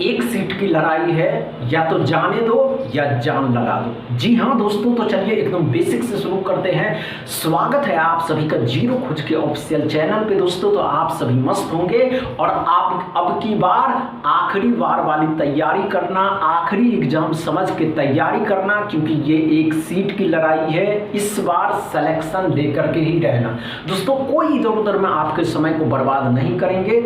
एक सीट की लड़ाई है, या तो जाने दो या जान लगा दो। जी हाँ दोस्तों, तो चलिए एकदम बेसिक से शुरू करते हैं। स्वागत है आप सभी का जीरो खोज के ऑफिशियल चैनल पे दोस्तों। तो आप सभी मस्त होंगे और आप अब की बार आखिरी बार वाली तैयारी करना, आखिरी एग्जाम समझ के तैयारी करना, क्योंकि ये एक सीट की लड़ाई है। इस बार सिलेक्शन लेकर के ही रहना दोस्तों। कोई इधर उधर में आपके समय को बर्बाद नहीं करेंगे,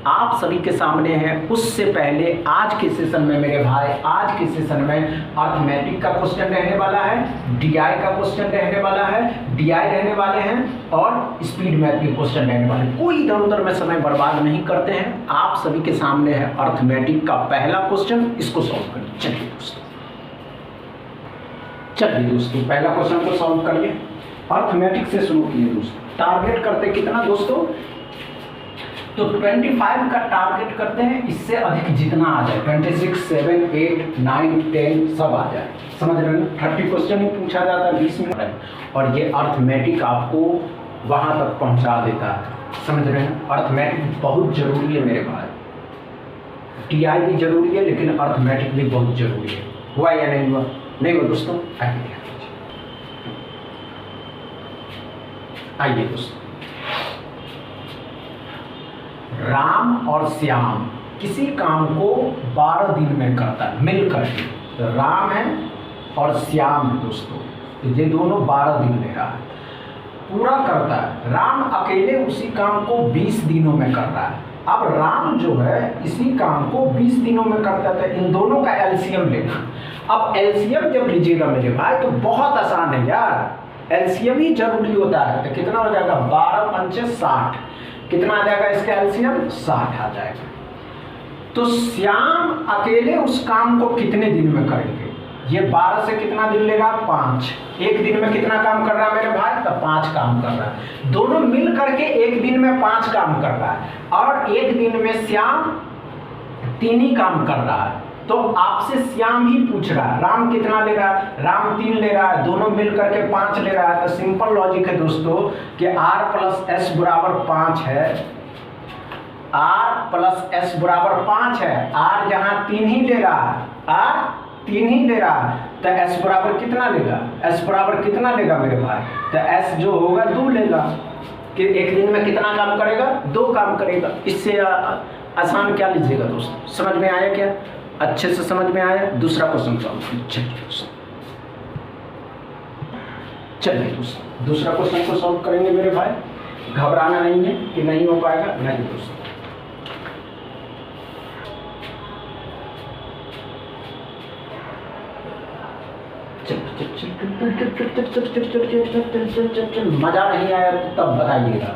आप सभी के सामने है। उससे पहले आज के सेशन में मेरे भाई, आज के सेशन में अर्थमेटिक का क्वेश्चन रहने वाला है, डीआई का क्वेश्चन रहने वाला है, डीआई रहने वाले हैं और स्पीड मैथ के क्वेश्चन रहने वाले हैं। कोई इधर उधर में समय बर्बाद नहीं करते हैं। आप सभी के सामने है अर्थमेटिक का पहला क्वेश्चन, इसको सॉल्व करिए। चलिए दोस्तों, पहला क्वेश्चन को सॉल्व करिए। अर्थमेटिक से शुरू किए दोस्तों। टारगेट करते कितना दोस्तों? तो 25 का टारगेट करते हैं, इससे अधिक जितना आ जाए, 26, 7, 8, 9, 10 सब आ जाए। समझ रहे हैं? 30 क्वेश्चन ही पूछा जाता है 20 मिनट, और ये अर्थमेटिक आपको वहां तक पहुंचा देता है। समझ रहे हैं? अर्थमेटिक बहुत जरूरी है मेरे भाई। टीआई भी जरूरी है, लेकिन अर्थमेटिक भी बहुत जरूरी है। हुआ या नहीं हुआ? नहीं हुआ दोस्तों? आइए दोस्तों, राम और श्याम किसी काम को 12 दिन में करता है मिलकर के। तो राम है और श्याम है दोस्तों, तो ये दोनों 12 दिन ले रहा है, पूरा करता है। राम अकेले उसी काम को 20 दिनों में कर रहा है। अब राम जो है इसी काम को 20 दिनों में करता था। इन दोनों का एलसीएम लेना। अब एलसीएम जब लीजिएगा मेरे भाई तो बहुत आसान है यार, एलसीएम ही जरूरी होता है। तो कितना हो जाएगा? 12 पंचे 60। कितना आ जाएगा इसका एलसीएम? 60 आ जाएगा। तो श्याम अकेले उस काम को कितने दिन में करेंगे? ये 12 से कितना दिन लेगा? 5। एक दिन में कितना काम कर रहा है मेरे भाई? तो 5 काम कर रहा है। दोनों मिल करके एक दिन में 5 काम कर रहा है, और एक दिन में श्याम 3 ही काम कर रहा है। तो आपसे श्याम ही पूछ रहा है राम कितना ले रहा है। राम 3 ले रहा है, दोनों मिल करके 5 ले रहा है। तो सिंपल लॉजिक है दोस्तों कि r + s बराबर 5 है। r + s बराबर 5 है। r यहाँ 3 ही ले रहा है, r 3 ही ले रहा है, तो s बराबर कितना लेगा? s बराबर कितना लेगा मेरे भाई? तो s जो होगा 2 लेगा। कि एक दिन में कितना काम करेगा? 2 काम करेगा। इससे आसान क्या लीजिएगा दोस्तों? समझ में आया क्या? अच्छे से समझ में आया? दूसरा क्वेश्चन सॉल्व चलिए दोस्तों, दूसरा क्वेश्चन को सॉल्व करेंगे मेरे भाई। घबराना नहीं है कि नहीं हो पाएगा, नहीं दोस्तों। मजा नहीं आया तो तब बताइएगा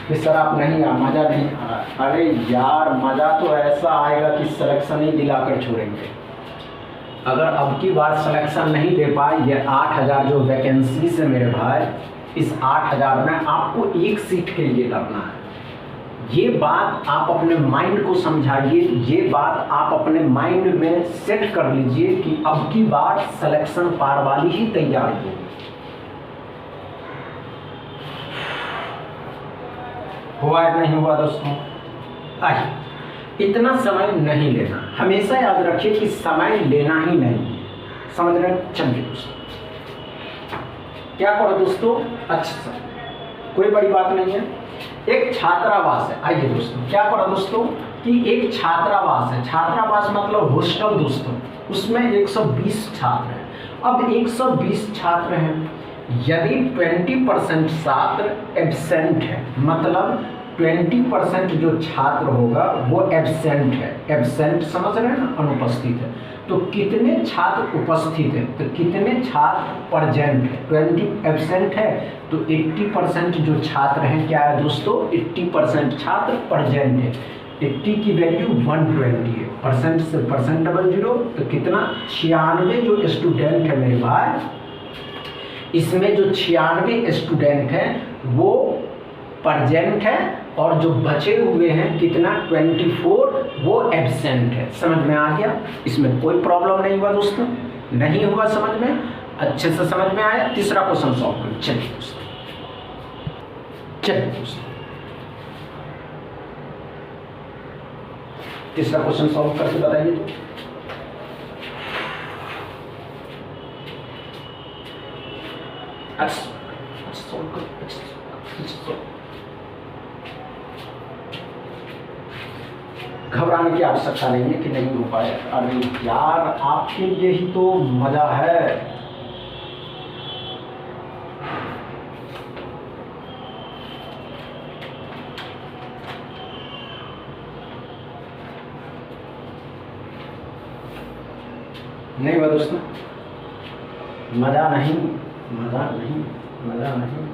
कि सर आप नहीं आ, मजा नहीं आ रहा। अरे यार मजा तो ऐसा आएगा कि सिलेक्शन ही दिलाकर छोड़ेंगे। अगर अब की बार सिलेक्शन नहीं दे पाए, ये 8000 जो वैकेंसी है मेरे भाई, इस 8000 में आपको एक सीट के लिए लड़ना है। ये बात आप अपने माइंड को समझाइए, ये बात आप अपने माइंड में सेट कर लीजिए कि अब की बार सिलेक्शन पार वाली ही तैयारी होगी। हुआ या नहीं हुआ दोस्तों? आइए, इतना समय नहीं लेना। हमेशा याद रखिए कि समय लेना ही नहीं। समझ रहे हैं? चलिए दोस्तों, क्या करो दोस्तों? अच्छा, कोई बड़ी बात नहीं है। एक छात्रावास है। आइए दोस्तों, क्या करो दोस्तों कि एक छात्रावास है। छात्रावास मतलब हॉस्टल दोस्तों, उसमें 120 छात्र हैं। अब 120 छात्र हैं, यदि 20% छात्र एब्सेंट है, मतलब 20% जो छात्र होगा वो एब्सेंट है। एब्सेंट समझ रहे हैं ना? अनुपस्थित है। तो कितने छात्र उपस्थित है? तो कितने छात्र प्रेजेंट है? 20 एब्सेंट है, तो 80% जो छात्र हैं क्या है दोस्तों? 80% छात्र प्रेजेंट है। 80 की वैल्यू 120 है, परसेंट से परसेंट डबल जीरो, तो कितना? 96 जो स्टूडेंट है मेरे भाई, इसमें जो 96 स्टूडेंट हैं वो प्रेजेंट है, और जो बचे हुए हैं कितना? 24 वो एब्सेंट है। समझ में आ गया? इसमें कोई प्रॉब्लम नहीं हुआ दोस्तों? नहीं हुआ समझ में? अच्छे से समझ में आया? तीसरा क्वेश्चन सॉल्व करें। चलिए दोस्तों, तीसरा क्वेश्चन सॉल्व करके बताइए तो। घबराने की आवश्यकता नहीं है कि नहीं हो पाए। अरे यार, आपके लिए ही तो मजा है। नहीं हुआ दोस्तों, मजा नहीं, मजा नहीं, मजा नहीं।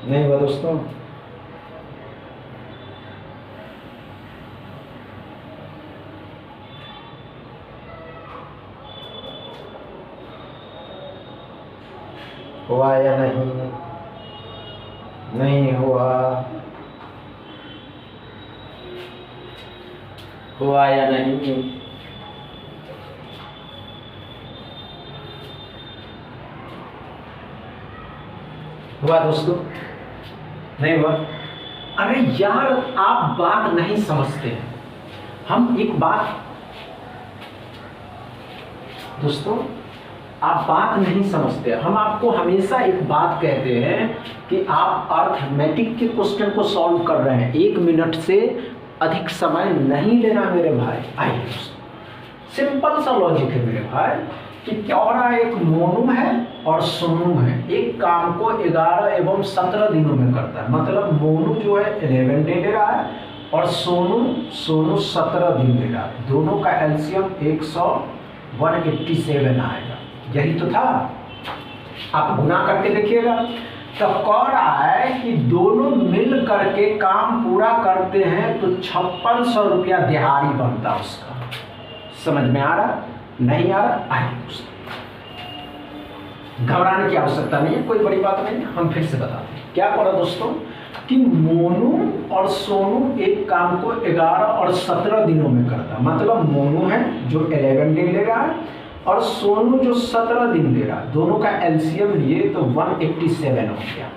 नहीं हुआ दोस्तों, हुआ या नहीं? नहीं हुआ, हुआ या नहीं? हुआ दोस्तों, नहीं हुआ? अरे यार, आप बात नहीं समझते हैं। हम एक बात, दोस्तों आप बात नहीं समझते। हम आपको हमेशा एक बात कहते हैं कि आप अर्थमेटिक के क्वेश्चन को सॉल्व कर रहे हैं, 1 मिनट से अधिक समय नहीं लेना मेरे भाई। आइए दोस्तों, सिंपल सा लॉजिक है मेरे भाई कि क्योरा एक मोनू है और सोनू है, एक काम को 11 एवं 17 दिनों में करता है। मतलब मोनू जो है 11 डे ले रहा है और सोनू 17 दिन ले रहा है। दोनों का एलसीएम 187 आएगा। यही तो था, आप गुना करके देखिएगा। तो कह रहा है कि दोनों मिल करके काम पूरा करते हैं तो 5600 रुपया दिहाड़ी बनता उसका। समझ में आ रहा? नहीं आ रहा? आइए, घबराने की आवश्यकता नहीं है, कोई बड़ी बात नहीं है। हम फिर से बताते हैं क्या करा दोस्तों कि मोनू और सोनू एक काम को 11 और 17 दिनों में करता। मतलब मोनू है जो 11 दिन ले रहा है और सोनू जो 17 दिन ले रहा है। दोनों का एलसीएम लिए तो 187 हो गया।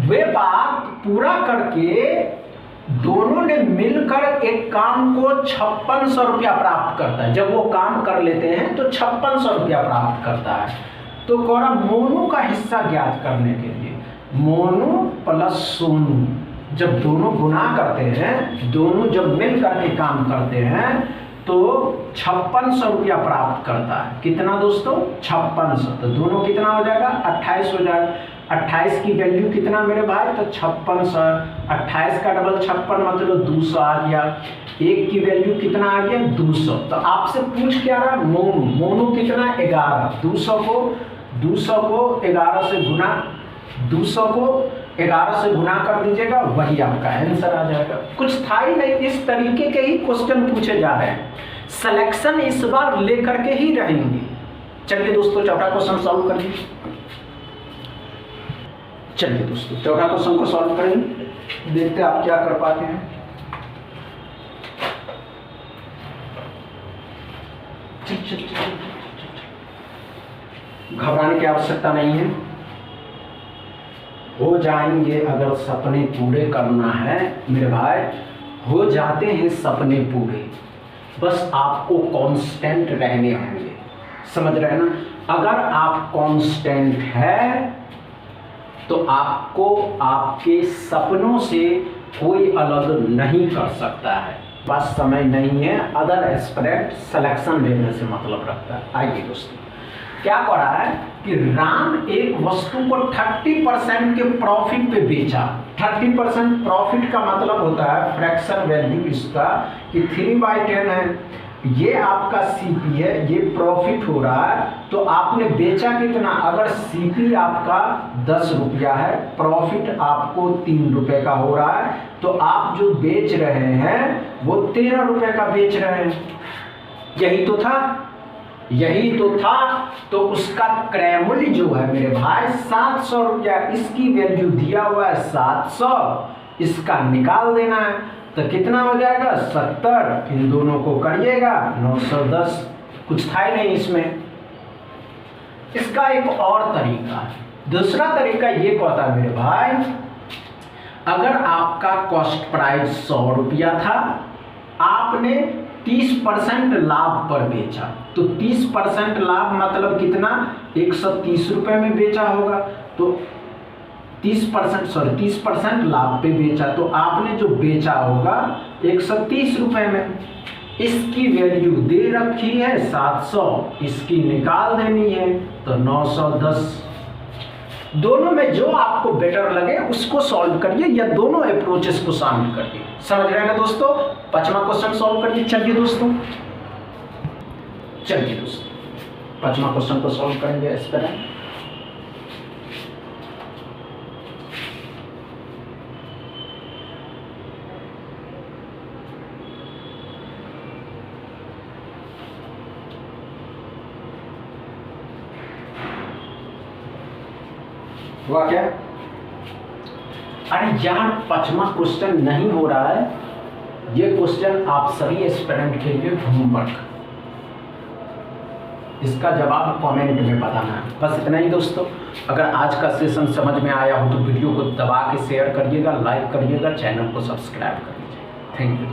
वे बात पूरा करके दोनों ने मिलकर एक काम को 5600 रुपया प्राप्त करता है। जब वो काम कर लेते हैं तो 5600 रुपया प्राप्त करता है। तो कौरा मोनू का हिस्सा ज्ञात करने के लिए मोनू प्लस सोनू जब दोनों गुना करते हैं, दोनों जब मिल करके काम करते हैं तो 5600 रुपया प्राप्त करता है। कितना दोस्तों? 5600। तो दोनों कितना हो जाएगा? 28 हो जाएगा। 28 की वैल्यू कितना मेरे भाई? तो 5600। 28 का डबल 56 मतलब 200 आ गया। 1 की वैल्यू कितना आ गया? 200। तो आपसे पूछ क्या रहा? मोनू कितना? 11। 200 को 11 से गुना, 200 को 11 से गुना कर दीजिएगा, वही आपका आंसर आ जाएगा। कुछ था ही नहीं। इस तरीके के ही क्वेश्चन पूछे जा रहे हैं। सिलेक्शन इस बार लेकर के ही रहेंगे। चलिए दोस्तों, चौथा क्वेश्चन सॉल्व करिए। चलिए दोस्तों, चौथा क्वेश्चन को सॉल्व करेंगे, देखते आप क्या कर पाते हैं। घबराने की आवश्यकता नहीं है, हो जाएंगे। अगर सपने पूरे करना है मेरे भाई, हो जाते हैं सपने पूरे। बस आपको कांस्टेंट रहने होंगे। समझ रहे हैं ना? अगर आप कांस्टेंट है तो आपको आपके सपनों से कोई अलग नहीं कर सकता है। बस समय नहीं है, अदर एस्पिरेंट सिलेक्शन लेने से मतलब रखता है। आइए दोस्तों, क्या कर रहा है कि राम एक वस्तु को 30% के प्रॉफिट पे बेचा। 30% प्रॉफिट का मतलब होता है फ्रैक्शन वैल्यू इसका कि 3/10 है। ये आपका सीपी है, ये प्रॉफिट हो रहा है। तो आपने बेचा कितना? अगर सीपी आपका 10 रुपया है, प्रॉफिट आपको 3 रुपए का हो रहा है, तो आप जो बेच रहे हैं वो 13 रुपए का बेच रहे हैं। यही तो था, यही तो था। तो उसका क्रय मूल्य जो है मेरे भाई 700 रुपया, इसकी वैल्यू दिया हुआ है 700, इसका निकाल देना है। तो कितना हो जाएगा 70, इन दोनों को करिएगा 910, कुछ था ही नहीं इसमें। इसका एक और तरीका है, दूसरा तरीका ये कहता है मेरे भाई, अगर आपका कॉस्ट प्राइस 100 रुपया था, आपने 30% लाभ पर बेचा, तो 30% लाभ मतलब कितना, 130 रुपये में बेचा होगा, तो 30% लाभ पे बेचा, तो आपने जो बेचा होगा 130 रुपये में। इसकी वैल्यू दे रखी है 700, इसकी निकाल देनी है तो 910। दोनों में जो आपको बेटर लगे उसको सॉल्व करिए या दोनों अप्रोचेस को शामिल करिए। समझ रहे हैं ना दोस्तों? 5वां क्वेश्चन सॉल्व करिए। चलिए दोस्तों 5वां क्वेश्चन को सॉल्व करेंगे इस तरह। हुआ क्या? अरे यार 5वां क्वेश्चन नहीं हो रहा है। ये क्वेश्चन आप सभी एस्पिरेंट के लिए होमवर्क, इसका जवाब कमेंट में बताना है। बस इतना ही दोस्तों। अगर आज का सेशन समझ में आया हो तो वीडियो को दबा के शेयर करिएगा, लाइक करिएगा, चैनल को सब्सक्राइब करिए। Thank you.